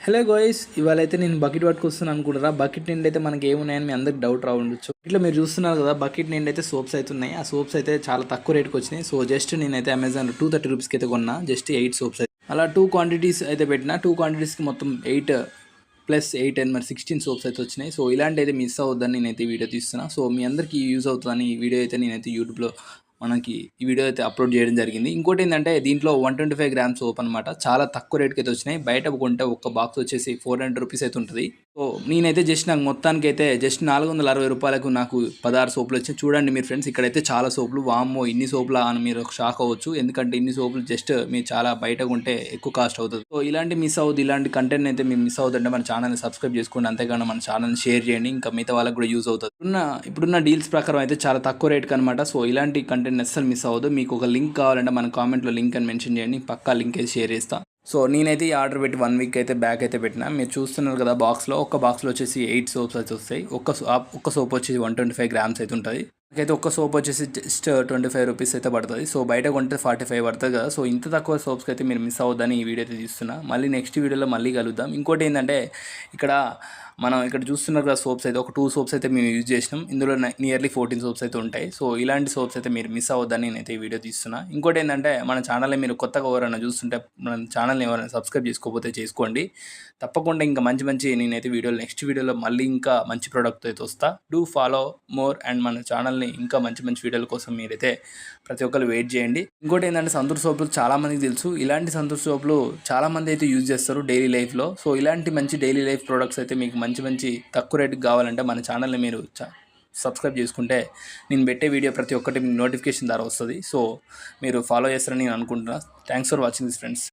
Hello guys, ఇవాళ అయితే నేను బకెట్ పట్టుకొస్తున్నాను అనుకుంటారా. బకెట్ నిండి అయితే మనకి ఏమున్నాయని మీ అందరికి డౌట్ రావచ్చు. ఇట్లా మీరు చూస్తున్నారు కదా, బకెట్ నిండి అయితే సోప్స్ అయితే ఉన్నాయి. ఆ సోప్స్ అయితే చాలా తక్కువ రేట్కి వచ్చినాయి. సో జస్ట్ నేనైతే అమెజాన్ 230 రూపీస్కి అయితే కొన్నా. జస్ట్ 8 సోప్స్ అయితే అలా 2 క్వాంటిటీస్ అయితే పెట్టిన. 2 క్వాంటిటీస్కి మొత్తం 8 ప్లస్ 8 అండ్ మరి 16 సోప్స్ అయితే వచ్చినాయి. సో ఇలాంటి అయితే మిస్ అవ్వద్దని నేనైతే వీడియో తీస్తున్నా. సో మీ అందరికీ యూజ్ అవుతుందని ఈ వీడియో అయితే నేనైతే యూట్యూబ్లో మనకి ఈ వీడియో అయితే అప్లోడ్ చేయడం జరిగింది. ఇంకోటి ఏంటంటే దీంట్లో 125 గ్రామ్స్ సోప్ అనమాట. చాలా తక్కువ రేట్కి అయితే వచ్చినాయి. బయట కొంటే ఒక్క బాక్స్ వచ్చేసి 400 రూపీస్ అయితే ఉంటుంది. సో నేనైతే జస్ట్ నాకు మొత్తానికి అయితే జస్ట్ 460 రూపాయలకు నాకు 16 సోపులు వచ్చాయి. చూడండి మీరు ఫ్రెండ్స్, ఇక్కడైతే చాలా సోపులు. వామ్మో, ఇన్ని సోపులా అని మీరు షాక్ అవ్వచ్చు. ఎందుకంటే ఇన్ని సోపులు జస్ట్ మీరు చాలా బయట కొంటే ఎక్కువ కాస్ట్ అవుతుంది. సో ఇలాంటి మిస్ అవుతుంది, ఇలాంటి కంటెంట్ అయితే మీరు మిస్ అవుతుంటే మన ఛానల్ని సబ్స్క్రైబ్ చేసుకోండి. అంతేకాకుండా మన ఛానల్ని షేర్ చేయండి. ఇంకా మిగతా వాళ్ళకి కూడా యూజ్ అవుతుంది. ఇప్పుడున్న డీల్స్ ప్రకారం అయితే చాలా తక్కువ రేట్కి అనమాట. సో ఇలాంటి కంటెంట్ అస్సలు మిస్ అవ్వదు. మీకు ఒక లింక్ కావాలంటే మన కామెంట్లో లింక్ అని మెన్షన్ చేయండి. పక్కా లింక్ అయితే షేర్ చేస్తాను. సో నేనైతే ఈ ఆర్డర్ పెట్టి 1 వీక్ అయితే బ్యాక్ అయితే పెట్టినా. మీరు చూస్తున్నారు కదా, బాక్స్లో ఒక బాక్స్లో వచ్చేసి 8 సోప్స్ అయితే వస్తాయి. ఒక్క సోప్ వచ్చేసి 125 గ్రామ్స్ అయితే ఉంటుంది. నాకైతే ఒక్క సోప్ వచ్చేసి జస్ట్ 25 రూపీస్ అయితే పడుతుంది. సో బయట కొంటే 45 పడుతుంది కదా. సో ఇంత తక్కువ సోప్స్కి అయితే మీరు మిస్ అవ్వద్దని ఈ వీడియో అయితే తీస్తున్నా. మళ్ళీ నెక్స్ట్ వీడియోలో మళ్ళీ కలుద్దాం. ఇంకోటి ఏంటంటే మనం ఇక్కడ చూస్తున్నారు కదా, సోప్స్ అయితే ఒక 2 సోప్స్ అయితే మేము యూజ్ చేసినాం. ఇందులో నియర్లీ 14 సోప్స్ అయితే ఉంటాయి. సో ఇలాంటి సోప్స్ అయితే మీరు మిస్ అవ్వద్దని నేనైతే ఈ వీడియో తీస్తున్నా. ఇంకోటి ఏంటంటే మన ఛానల్ని మీరు కొత్తగా ఎవరైనా చూస్తుంటే మన ఛానల్ని ఎవరైనా సబ్స్క్రైబ్ చేసుకోకపోతే చేసుకోండి. తప్పకుండా ఇంకా మంచి నేనైతే వీడియోలు నెక్స్ట్ వీడియోలో మళ్ళీ ఇంకా మంచి ప్రోడక్ట్ అయితే వస్తా. డూ ఫాలో మోర్ అండ్ మన ఛానల్ని ఇంకా మంచి వీడియోల కోసం మీరైతే ప్రతి ఒక్కరు వెయిట్ చేయండి. ఇంకోటి ఏంటంటే సంతూర్ సోపులు చాలామందికి తెలుసు. ఇలాంటి సంతూర్ సోపులు చాలామంది అయితే యూజ్ చేస్తారు డైలీ లైఫ్లో. సో ఇలాంటి మంచి డైలీ లైఫ్ ప్రోడక్ట్స్ అయితే మీకు మంచి తక్కువ రేటుకి కావాలంటే మన ఛానల్ని మీరు సబ్స్క్రైబ్ చేసుకుంటే నేను పెట్టే వీడియో ప్రతి ఒక్కటి మీకు నోటిఫికేషన్ ద్వారా వస్తుంది. సో మీరు ఫాలో చేస్తారని నేను అనుకుంటున్నాను. Thanks for watching this friends.